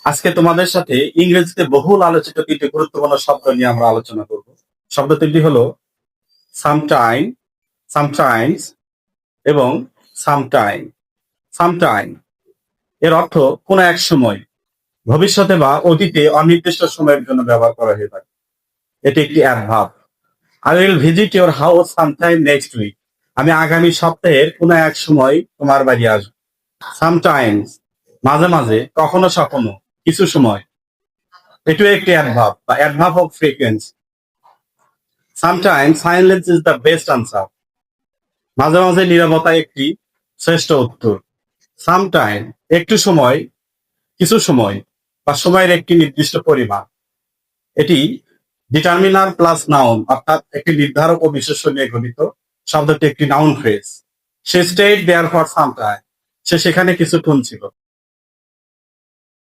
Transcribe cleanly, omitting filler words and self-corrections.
আজকে তোমাদের সাথে ইংরেজিতে বহুল আলোচিত তিনটি গুরুত্বপূর্ণ শব্দ নিয়ে আমরা আলোচনা করব। শব্দ তিনটি হলো সামটাইম, সামটাইমস এবং সামটাইম। সামটাইম এর অর্থ কোনো এক সময়, ভবিষ্যতে বা অতীতে অনির্দিষ্ট সময়ের জন্য ব্যবহার করা হয়ে থাকে। এটি একটি adverb. I will visit your house sometime next week. আমি আগামী সপ্তাহের কোনো এক সময় তোমার বাড়ি আসবো। সামটাইমস মাঝে মাঝে, কখনো সখনো, কিছু সময়। এটিও একটি অ্যাডভার্ব বা adverb of frequency. Sometimes silence is the best answer. মাঝে মাঝে নীরবতা একটি শ্রেষ্ঠ উত্তর। সামটাইম একটু সময়, কিছু সময় বা সময়ের একটি নির্দিষ্ট পরিমাণ। এটি ডিটারমিনার প্লাস নাউন, অর্থাৎ একটি নির্ধারক ও বিশেষ্য নিয়ে গঠিত। শব্দটি একটি নাউন ফ্রেজ। সে stayed there for some time. সে সেখানে কিছুক্ষণ ছিল।